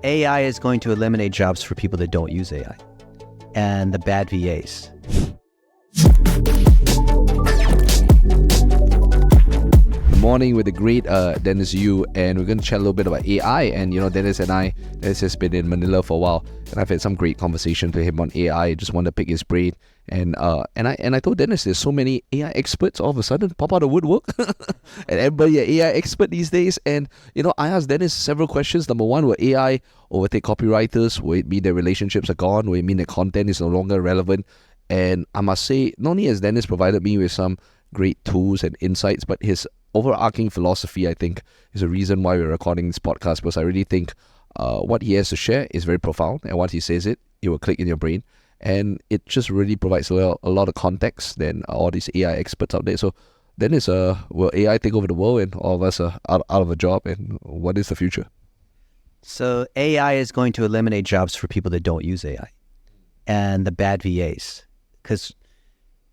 AI is going to eliminate jobs for people that don't use AI and the bad VAs. Morning with the great Dennis Yu, and we're going to chat a little bit about AI. And Dennis has been in Manila for a while, and I've had some great conversations with him on AI. I just want to pick his brain, and I told Dennis there's so many AI experts all of a sudden pop out of woodwork, and everybody an AI expert these days. And I asked Dennis several questions. Number one, will AI overtake copywriters? Will it mean their relationships are gone? Will it mean their content is no longer relevant? And I must say, not only has Dennis provided me with some great tools and insights, but his overarching philosophy, I think, is a reason why we're recording this podcast, because I really think what he has to share is very profound, and once he says it, it will click in your brain, and it just really provides a lot of context than all these AI experts out there. So Dennis, will AI take over the world and all of us are out of a job, and what is the future? So AI is going to eliminate jobs for people that don't use AI and the bad VAs, because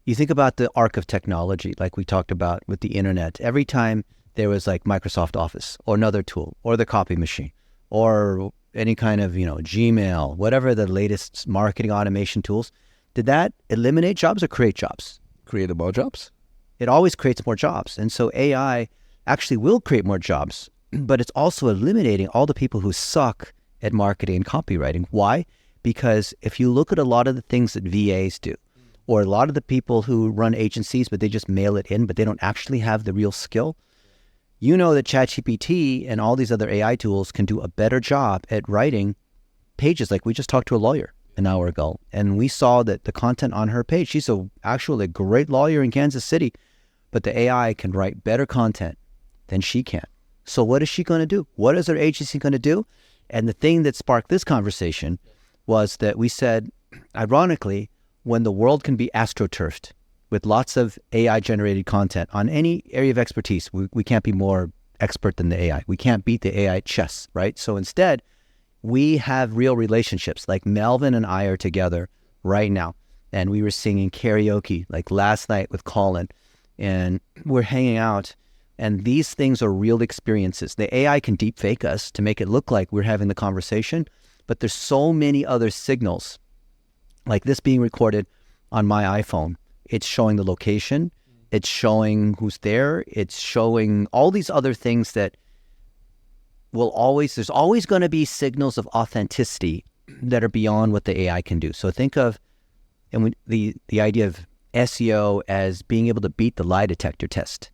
you think about the arc of technology, like we talked about with the internet. Every time there was like Microsoft Office or another tool or the copy machine or any kind of, Gmail, whatever the latest marketing automation tools, did that eliminate jobs or create jobs? Create more jobs? It always creates more jobs. And so AI actually will create more jobs, but it's also eliminating all the people who suck at marketing and copywriting. Why? Because if you look at a lot of the things that VAs do, or a lot of the people who run agencies, but they just mail it in, but they don't actually have the real skill. You know that ChatGPT and all these other AI tools can do a better job at writing pages. Like we just talked to a lawyer an hour ago, and we saw that the content on her page, she's actually a great lawyer in Kansas City, but the AI can write better content than she can. So what is she going to do? What is her agency going to do? And the thing that sparked this conversation was that we said, ironically, when the world can be astroturfed with lots of AI-generated content on any area of expertise, we can't be more expert than the AI. We can't beat the AI at chess, right? So instead, we have real relationships. Like Melvin and I are together right now, and we were singing karaoke like last night with Colin, and we're hanging out, and these things are real experiences. The AI can deep fake us to make it look like we're having the conversation, but there's so many other signals like this being recorded on my iPhone. It's showing the location, it's showing who's there, it's showing all these other things that there's always going to be signals of authenticity that are beyond what the AI can do. So think of the idea of SEO as being able to beat the lie detector test,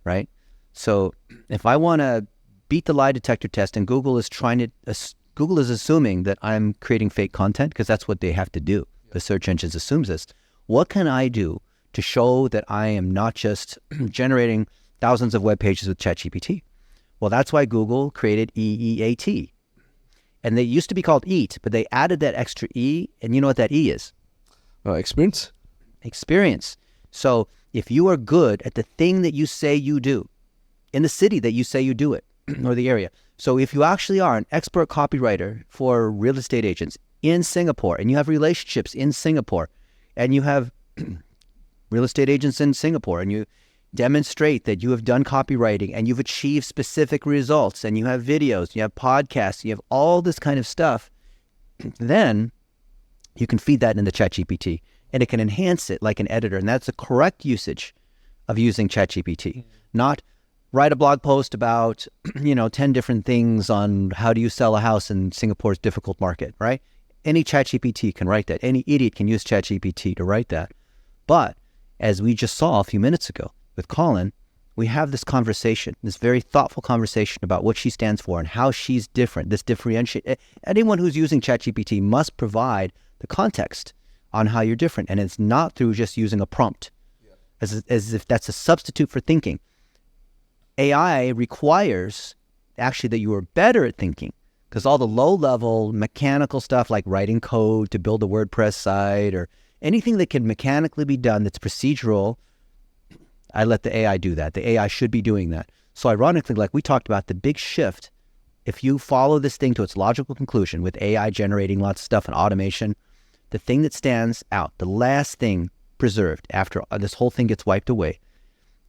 right? So if I want to beat the lie detector test, and Google is assuming that I'm creating fake content, because that's what they have to do. The search engines assumes this. What can I do to show that I am not just generating thousands of web pages with ChatGPT? Well, that's why Google created EEAT. And they used to be called EAT, but they added that extra E, and you know what that E is? Experience. Experience. So if you are good at the thing that you say you do, in the city that you say you do it, or the area. So if you actually are an expert copywriter for real estate agents in Singapore, and you have relationships in Singapore, and you have real estate agents in Singapore, and you demonstrate that you have done copywriting and you've achieved specific results, and you have videos, you have podcasts, you have all this kind of stuff, then you can feed that into ChatGPT, and it can enhance it like an editor. And that's the correct usage of using ChatGPT, not write a blog post about, 10 different things on how do you sell a house in Singapore's difficult market, right? Any ChatGPT can write that. Any idiot can use ChatGPT to write that. But as we just saw a few minutes ago with Colin, we have this conversation, this very thoughtful conversation about what she stands for and how she's different, this differentiate. Anyone who's using ChatGPT must provide the context on how you're different. And it's not through just using a prompt, as if that's a substitute for thinking. AI requires actually that you are better at thinking, because all the low-level mechanical stuff like writing code to build a WordPress site or anything that can mechanically be done that's procedural, I let the AI do that. The AI should be doing that. So ironically, like we talked about, the big shift, if you follow this thing to its logical conclusion with AI generating lots of stuff and automation, the thing that stands out, the last thing preserved after this whole thing gets wiped away,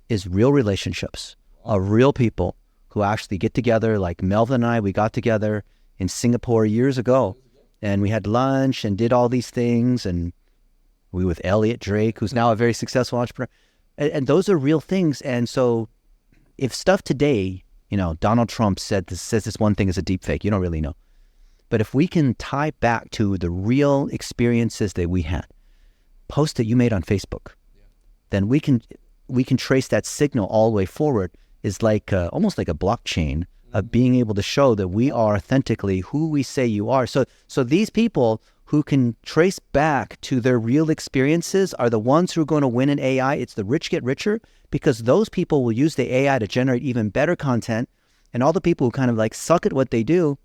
is real relationships of real people who actually get together. Like Melvin and I, we got together in Singapore years ago. And we had lunch and did all these things. And we were with Elliot Drake, who's now a very successful entrepreneur. And those are real things. And so if stuff today, Donald Trump says this one thing is a deep fake, you don't really know. But if we can tie back to the real experiences that we had, post that you made on Facebook, then we can trace that signal all the way forward. Is like almost like a blockchain of being able to show that we are authentically who we say you are. So these people who can trace back to their real experiences are the ones who are going to win in AI. It's the rich get richer, because those people will use the AI to generate even better content. And all the people who kind of like suck at what they do,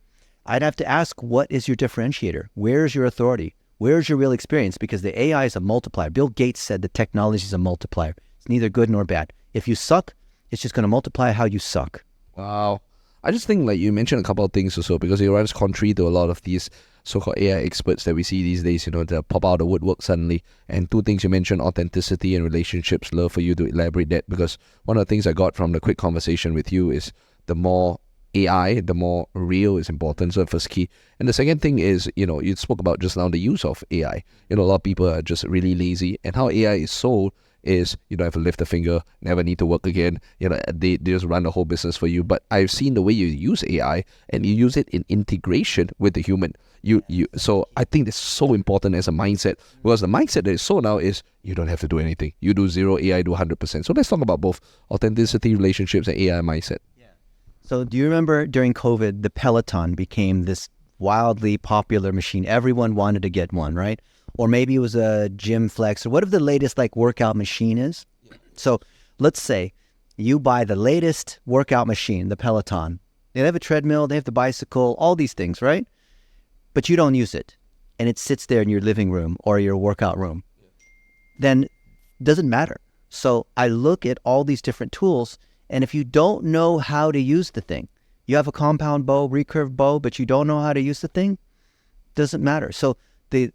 I'd have to ask, what is your differentiator? Where's your authority? Where's your real experience? Because the AI is a multiplier. Bill Gates said the technology is a multiplier. It's neither good nor bad. If you suck, it's just going to multiply how you suck. Wow. I just think like you mentioned a couple of things also, because it runs contrary to a lot of these so-called AI experts that we see these days, that pop out of the woodwork suddenly. And two things you mentioned, authenticity and relationships. Love for you to elaborate that, because one of the things I got from the quick conversation with you is the more AI, the more real is important. So the first key. And the second thing is, you spoke about just now the use of AI. A lot of people are just really lazy, and how AI is sold is you don't have to lift a finger, never need to work again. They just run the whole business for you. But I've seen the way you use AI, and you use it in integration with the human. So I think that's so important as a mindset, because the mindset that is so now is you don't have to do anything. You do zero, AI do 100%. So let's talk about both authenticity, relationships, and AI mindset. Yeah. So do you remember during COVID, the Peloton became this wildly popular machine? Everyone wanted to get one, right? Or maybe it was a Gym Flex, or whatever the latest like workout machine is. Yeah. So let's say you buy the latest workout machine, the Peloton. They have a treadmill, they have the bicycle, all these things, right? But you don't use it, and it sits there in your living room or your workout room. Yeah. Then it doesn't matter. So I look at all these different tools, and if you don't know how to use the thing, you have a compound bow, recurve bow, but you don't know how to use the thing, doesn't matter. So the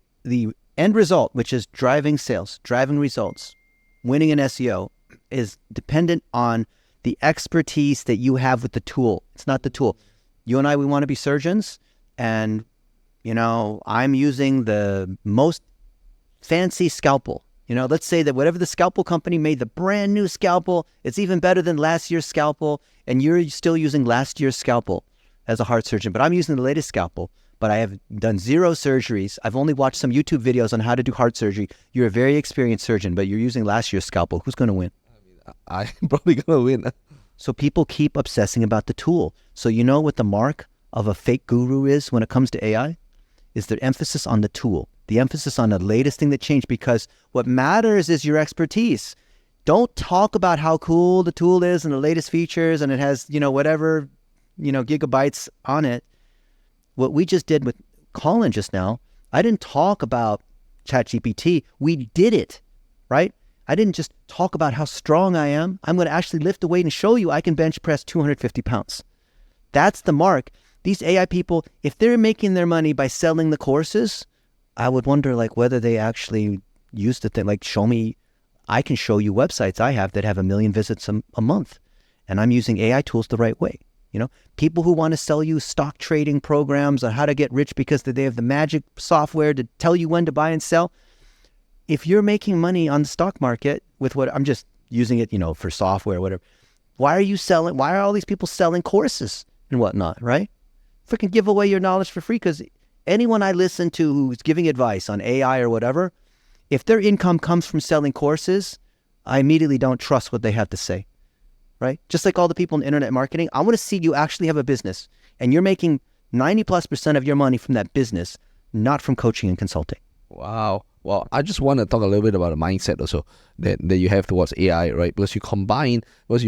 end result, which is driving sales, driving results, winning in SEO, is dependent on the expertise that you have with the tool. It's not the tool. You and I, we want to be surgeons, and I'm using the most fancy scalpel. Let's say that whatever the scalpel company made, the brand new scalpel, it's even better than last year's scalpel, and you're still using last year's scalpel as a heart surgeon, but I'm using the latest scalpel. But I have done 0 surgeries. I've only watched some YouTube videos on how to do heart surgery. You're a very experienced surgeon, but you're using last year's scalpel. Who's going to win? I'm probably going to win. So people keep obsessing about the tool. So you know what the mark of a fake guru is when it comes to AI? Is their emphasis on the tool, the emphasis on the latest thing that changed, because what matters is your expertise. Don't talk about how cool the tool is and the latest features and it has, whatever, gigabytes on it. What we just did with Colin just now, I didn't talk about ChatGPT. We did it, right? I didn't just talk about how strong I am. I'm going to actually lift the weight and show you I can bench press 250 pounds. That's the mark. These AI people, if they're making their money by selling the courses, I would wonder whether they actually use the thing. Show me, I can show you websites I have that have 1 million visits a month, and I'm using AI tools the right way. People who want to sell you stock trading programs on how to get rich because they have the magic software to tell you when to buy and sell. If you're making money on the stock market with what I'm just using it, for software or whatever, why are all these people selling courses and whatnot, right? Freaking give away your knowledge for free, because anyone I listen to who's giving advice on AI or whatever, if their income comes from selling courses, I immediately don't trust what they have to say. Right? Just like all the people in internet marketing, I want to see you actually have a business and you're making 90+% of your money from that business, not from coaching and consulting. Wow. Well, I just want to talk a little bit about the mindset also that you have towards AI, right? Because you combine, because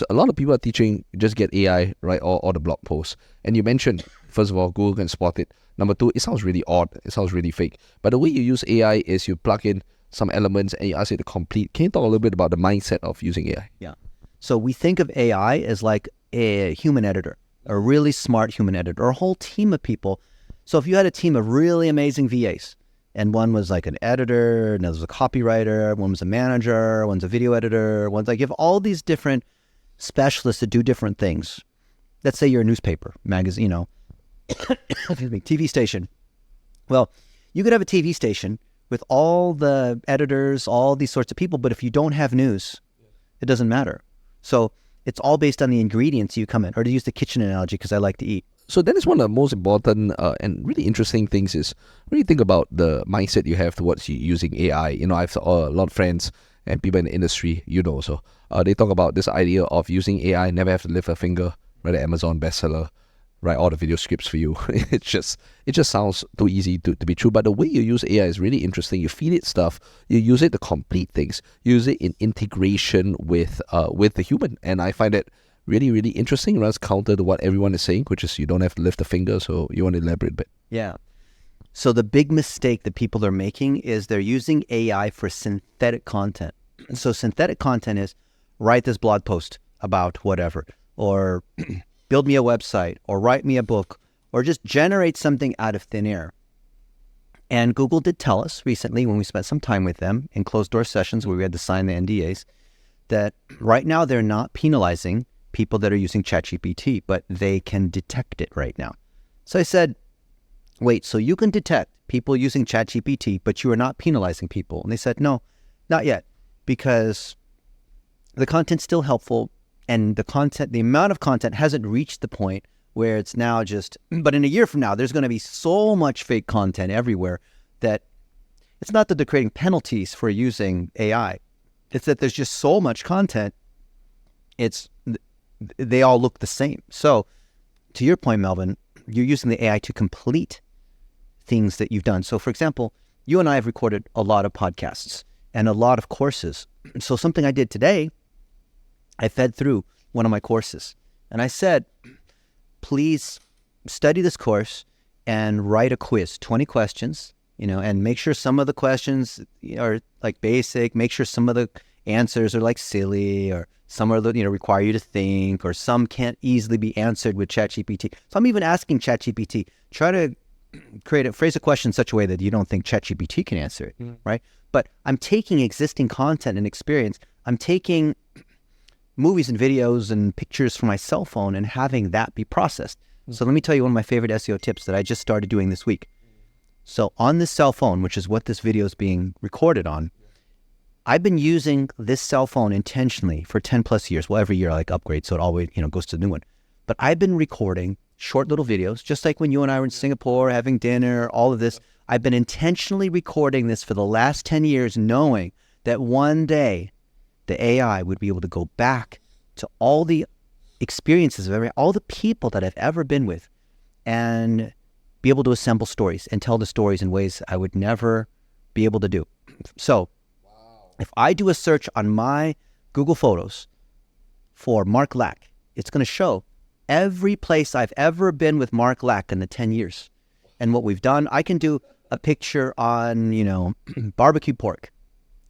a lot of people are teaching just get AI, right? Or the blog posts. And you mentioned, first of all, Google can spot it. Number 2, it sounds really odd. It sounds really fake. But the way you use AI is you plug in some elements and you ask it to complete. Can you talk a little bit about the mindset of using AI? Yeah. So we think of AI as like a human editor, a really smart human editor, or a whole team of people. So if you had a team of really amazing VAs, and one was like an editor, and there was a copywriter, one was a manager, one's a video editor, one's you have all these different specialists that do different things. Let's say you're a newspaper, magazine, excuse me, TV station. Well, you could have a TV station with all the editors, all these sorts of people, but if you don't have news, it doesn't matter. So it's all based on the ingredients you come in, or to use the kitchen analogy, because I like to eat. So that is one of the most important and really interesting things is really think about the mindset you have towards using AI. You know, I've a lot of friends and people in the industry, you know, so they talk about this idea of using AI, never have to lift a finger, write an Amazon bestseller, write all the video scripts for you. it just sounds too easy to be true. But the way you use AI is really interesting. You feed it stuff, you use it to complete things, you use it in integration with the human. And I find it really, really interesting. It runs counter to what everyone is saying, which is you don't have to lift a finger. So you want to elaborate a bit? Yeah. So the big mistake that people are making is they're using AI for synthetic content. So synthetic content is write this blog post about whatever, or build me a website, or write me a book, or just generate something out of thin air. And Google did tell us recently, when we spent some time with them in closed door sessions where we had to sign the NDAs, that right now they're not penalizing people that are using ChatGPT, but they can detect it right now. So I said, wait, so you can detect people using ChatGPT, but you are not penalizing people? And they said, no, not yet, because the content's still helpful, and the amount of content hasn't reached the point where it's now just, but in a year from now, there's going to be so much fake content everywhere that it's not that they're creating penalties for using AI. It's that there's just so much content, they all look the same. So to your point, Melvin, you're using the AI to complete things that you've done. So for example, you and I have recorded a lot of podcasts and a lot of courses. So something I did today, I fed through one of my courses and I said, please study this course and write a quiz, 20 questions, and make sure some of the questions are like basic, make sure some of the answers are like silly, or some are, require you to think, or some can't easily be answered with ChatGPT. So I'm even asking ChatGPT, try to phrase a question in such a way that you don't think ChatGPT can answer it, right? But I'm taking existing content and experience. I'm taking movies and videos and pictures from my cell phone and having that be processed. So let me tell you one of my favorite SEO tips that I just started doing this week. So on this cell phone, which is what this video is being recorded on, I've been using this cell phone intentionally for 10 plus years. Well, every year I like upgrade, so it always, goes to the new one. But I've been recording short little videos, just like when you and I were in Singapore having dinner, all of this. I've been intentionally recording this for the last 10 years, knowing that one day the AI would be able to go back to all the experiences of all the people that I've ever been with and be able to assemble stories and tell the stories in ways I would never be able to do. So if I do a search on my Google Photos for Mark Lack, it's going to show every place I've ever been with Mark Lack in the 10 years. And what we've done, I can do a picture on, barbecue pork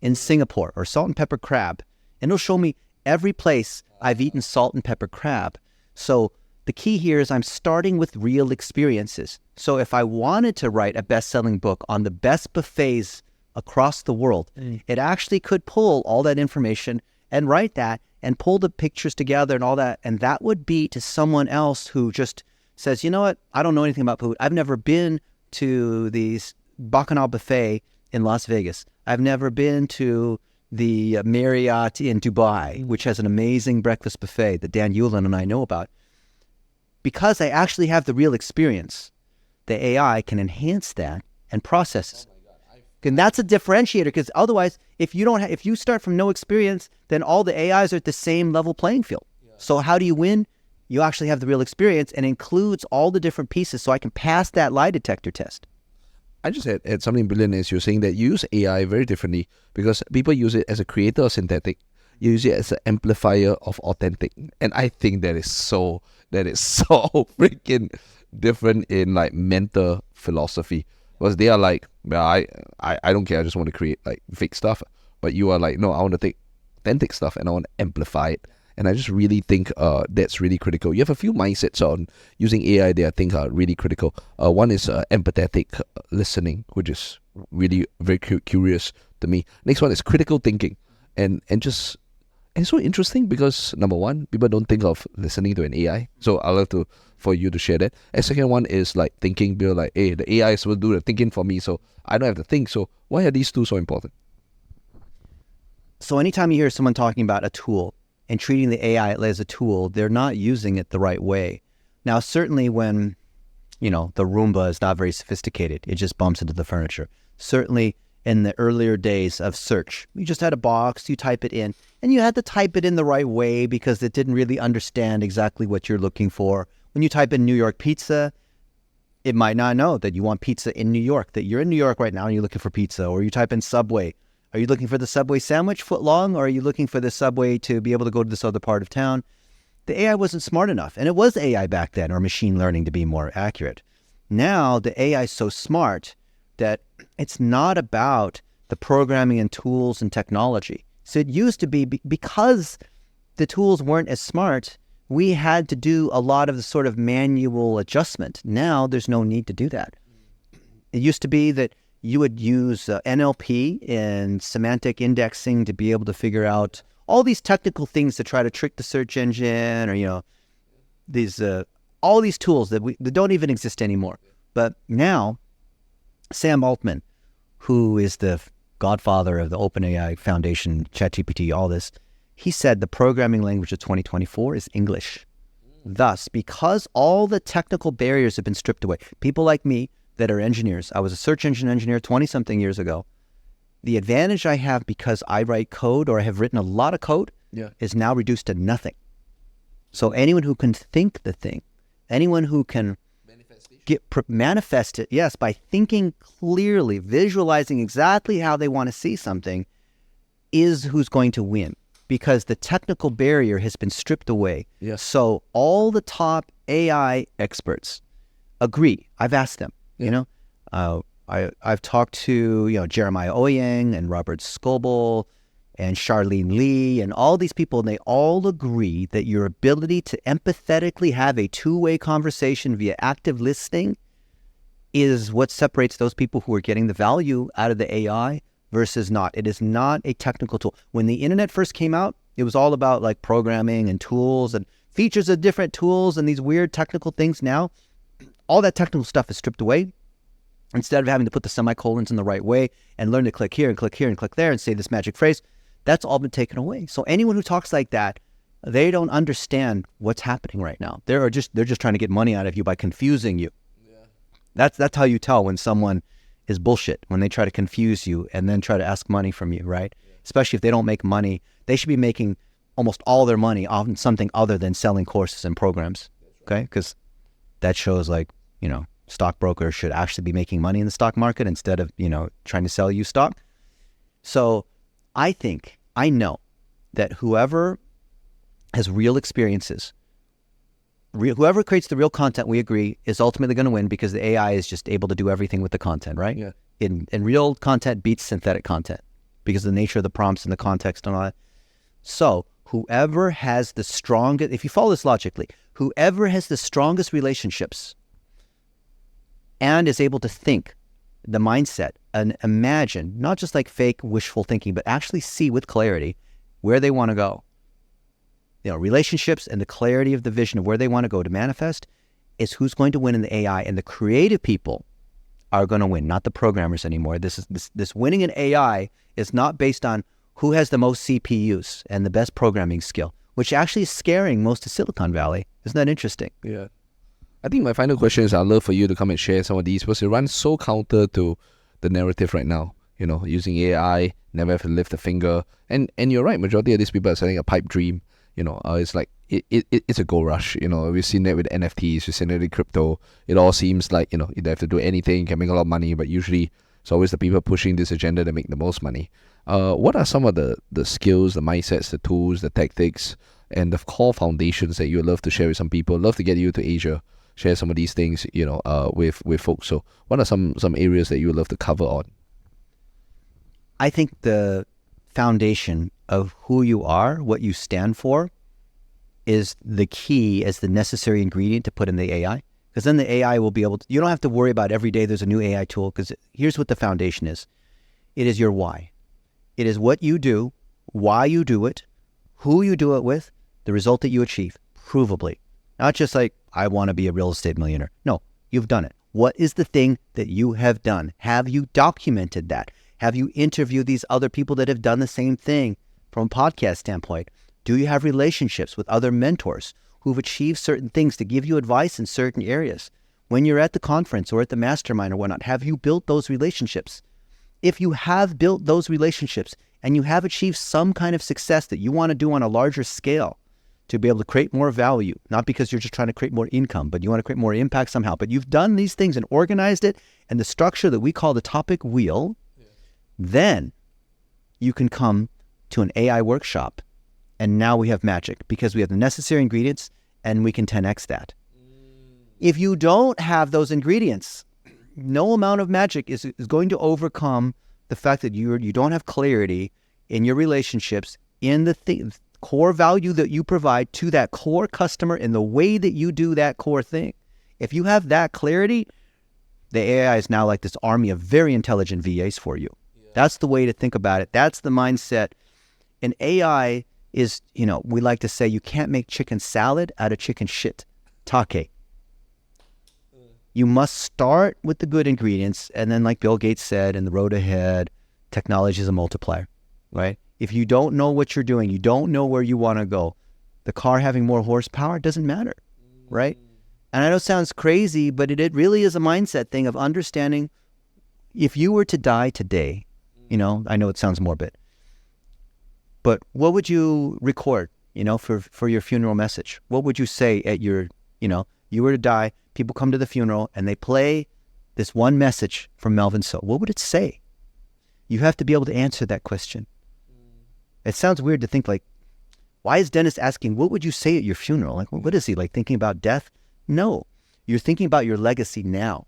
in Singapore or salt and pepper crab. And it'll show me every place I've eaten salt and pepper crab. So the key here is I'm starting with real experiences. So if I wanted to write a best-selling book on the best buffets across the world, it actually could pull all that information and write that and pull the pictures together and all that. And that would be to someone else who just says, you know what, I don't know anything about food. I've never been to the Bacchanal buffet in Las Vegas. I've never been to the Marriott in Dubai, which has an amazing breakfast buffet that Dan Yulin and I know about. Because I actually have the real experience, the AI can enhance that and process it. And that's a differentiator, because otherwise, if you start from no experience, then all the AIs are at the same level playing field. So how do you win? You actually have the real experience and includes all the different pieces so I can pass that lie detector test. I just had something brilliant is you're saying that you use AI very differently because people use it as a creator of synthetic. You use it as an amplifier of authentic. And I think that is so freaking different in like mental philosophy. Because they are like, well, I don't care, I just want to create like fake stuff. But you are like, no, I want to take authentic stuff and I want to amplify it. And I just really think that's really critical. You have a few mindsets on using AI that I think are really critical. One is empathetic listening, which is really very curious to me. Next one is critical thinking. And just And it's so interesting because number one, people don't think of listening to an AI. So I'd love for you to share that. And second one is like thinking, people like, hey, the AI will do the thinking for me, so I don't have to think. So why are these two so important? So anytime you hear someone talking about a tool and treating the AI as a tool, they're not using it the right way. Now, certainly when, the Roomba is not very sophisticated, it just bumps into the furniture. Certainly in the earlier days of search, you just had a box, you type it in, and you had to type it in the right way because it didn't really understand exactly what you're looking for. When you type in New York pizza, it might not know that you want pizza in New York, that you're in New York right now and you're looking for pizza. Or you type in Subway. Are you looking for the Subway sandwich foot long, or are you looking for the Subway to be able to go to this other part of town? The AI wasn't smart enough. And it was AI back then, or machine learning to be more accurate. Now the AI is so smart that it's not about the programming and tools and technology. So it used to be, because the tools weren't as smart, we had to do a lot of the sort of manual adjustment. Now there's no need to do that. It used to be that you would use NLP and semantic indexing to be able to figure out all these technical things to try to trick the search engine, or these all these tools that don't even exist anymore. But now, Sam Altman, who is the godfather of the OpenAI Foundation, ChatGPT, all this, he said the programming language of 2024 is English. Thus, because all the technical barriers have been stripped away, people like me that are engineers, I was a search engine engineer 20-something years ago, the advantage I have because I write code, or I have written a lot of code, is now reduced to nothing. anyone who can think the thing, anyone who can manifest it, yes, by thinking clearly, visualizing exactly how they want to see something, is who's going to win, because the technical barrier has been stripped away. Yes. So all the top AI experts agree. I've asked them, I've talked to, Jeremiah Ouyang and Robert Scoble and Charlene Lee and all these people, and they all agree that your ability to empathetically have a two-way conversation via active listening is what separates those people who are getting the value out of the AI versus not. It is not a technical tool. When the internet first came out, it was all about like programming and tools and features of different tools and these weird technical things. Now, all that technical stuff is stripped away. Instead of having to put the semicolons in the right way and learn to click here and click here and click there and say this magic phrase, that's all been taken away. So anyone who talks like that, they don't understand what's happening right now. They're just trying to get money out of you by confusing you. Yeah. That's how you tell when someone is bullshit, when they try to confuse you and then try to ask money from you, right? Yeah. Especially if they don't make money. They should be making almost all their money on something other than selling courses and programs. Right. Okay? Because that shows stockbrokers should actually be making money in the stock market instead of, trying to sell you stock. So I know that whoever has real experiences, whoever creates the real content, we agree, is ultimately going to win, because the AI is just able to do everything with the content, right? Yeah. And real content beats synthetic content because of the nature of the prompts and the context and all that. So whoever has the strongest, if you follow this logically, whoever has the strongest relationships and is able to think the mindset and imagine, not just like fake wishful thinking, but actually see with clarity where they want to go. Relationships and the clarity of the vision of where they want to go to manifest is who's going to win in the AI. And the creative people are going to win, not the programmers anymore. This winning in AI is not based on who has the most CPUs and the best programming skill, which actually is scaring most of Silicon Valley. Isn't that interesting? Yeah. I think my final question is, I'd love for you to come and share some of these, because it runs so counter to the narrative right now. Using AI, never have to lift a finger. And you're right, majority of these people are selling a pipe dream. It's like, it's a gold rush. We've seen that with NFTs, we've seen it with crypto. It all seems like, you don't have to do anything, can make a lot of money, but usually it's always the people pushing this agenda that make the most money. What are some of the skills, the mindsets, the tools, the tactics, and the core foundations that you would love to share with some people? Love to get you to Asia, share some of these things, with folks. So what are some areas that you would love to cover on? I think the foundation of who you are, what you stand for, is the key, as the necessary ingredient to put in the AI. Because then the AI will be able to, you don't have to worry about every day there's a new AI tool, because here's what the foundation is. It is your why. It is what you do, why you do it, who you do it with, the result that you achieve, provably. Not just like, I want to be a real estate millionaire. No, you've done it. What is the thing that you have done? Have you documented that? Have you interviewed these other people that have done the same thing from a podcast standpoint? Do you have relationships with other mentors who've achieved certain things to give you advice in certain areas? When you're at the conference or at the mastermind or whatnot, have you built those relationships? If you have built those relationships and you have achieved some kind of success that you want to do on a larger scale to be able to create more value, not because you're just trying to create more income, but you want to create more impact somehow, but you've done these things and organized it and the structure that we call the topic wheel, then you can come to an AI workshop. And now we have magic because we have the necessary ingredients and we can 10x that. If you don't have those ingredients, no amount of magic is going to overcome the fact that you don't have clarity in your relationships, in the core value that you provide to that core customer in the way that you do that core thing. If you have that clarity, the AI is now like this army of very intelligent VAs for you. Yeah. That's the way to think about it. That's the mindset. And AI is, we like to say you can't make chicken salad out of chicken shit. Take. You must start with the good ingredients, and then like Bill Gates said in The Road Ahead, technology is a multiplier, right? If you don't know what you're doing, you don't know where you want to go, the car having more horsepower doesn't matter, right? And I know it sounds crazy, but it really is a mindset thing of understanding if you were to die today, I know it sounds morbid, but what would you record, for your funeral message? What would you say at your, you were to die, people come to the funeral and they play this one message from Melvin Soh. What would it say? You have to be able to answer that question. It sounds weird to think like, why is Dennis asking, what would you say at your funeral? Like, what is he, like thinking about death? No, you're thinking about your legacy now.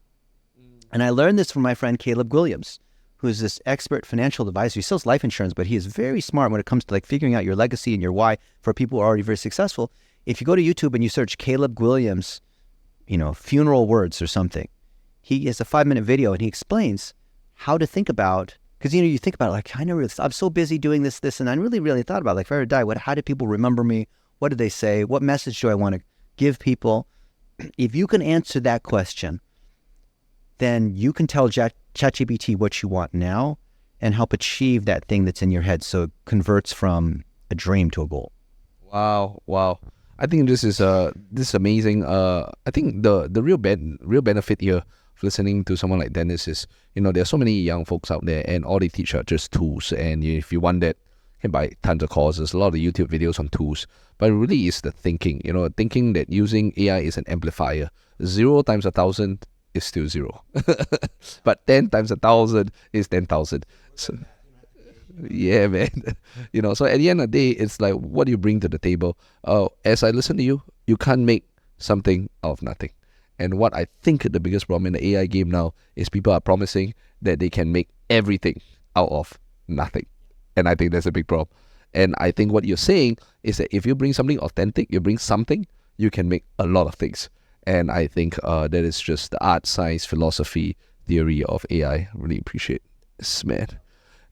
And I learned this from my friend Caleb Williams, who is this expert financial advisor. He sells life insurance, but he is very smart when it comes to like figuring out your legacy and your why for people who are already very successful. If you go to YouTube and you search Caleb Williams, funeral words or something, he has a 5-minute video and he explains how to think about, because, you think about it, like, I'm so busy doing this, and I really thought about, like, if I ever die, how do people remember me? What do they say? What message do I want to give people? If you can answer that question, then you can tell ChatGPT what you want now and help achieve that thing that's in your head so it converts from a dream to a goal. Wow. I think this is amazing. I think the real benefit here of listening to someone like Dennis is, there are so many young folks out there and all they teach are just tools. And if you want that, you can buy tons of courses, a lot of YouTube videos on tools. But it really is the thinking, thinking that using AI is an amplifier. 0 times 1,000 is still 0. But 10 times 1,000 is 10,000. So, yeah, man. So at the end of the day, it's like, what do you bring to the table? As I listen to you, you can't make something out of nothing. And what I think the biggest problem in the AI game now is people are promising that they can make everything out of nothing. And I think that's a big problem. And I think what you're saying is that if you bring something authentic, you bring something, you can make a lot of things. And I think that is just the art, science, philosophy, theory of AI. Really appreciate this, man.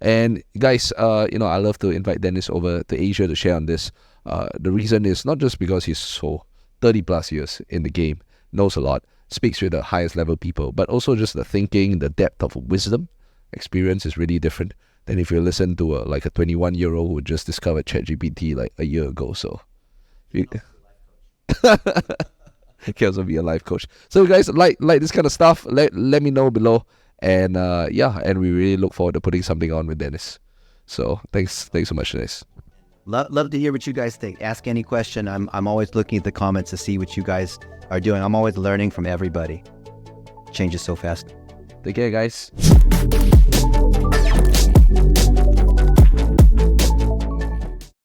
And guys, I love to invite Dennis over to Asia to share on this. The reason is not just because he's so 30 plus years in the game, knows a lot, speaks with the highest level people, but also just the thinking, the depth of wisdom, experience is really different than if you listen to a 21-year-old who just discovered ChatGPT like a year ago. So he can also be a life coach. So guys, like this kind of stuff, let me know below. And and we really look forward to putting something on with Dennis. So thanks so much, Dennis. Love to hear what you guys think. Ask any question. I'm always looking at the comments to see what you guys are doing. I'm always learning from everybody. Changes so fast. Take care, guys.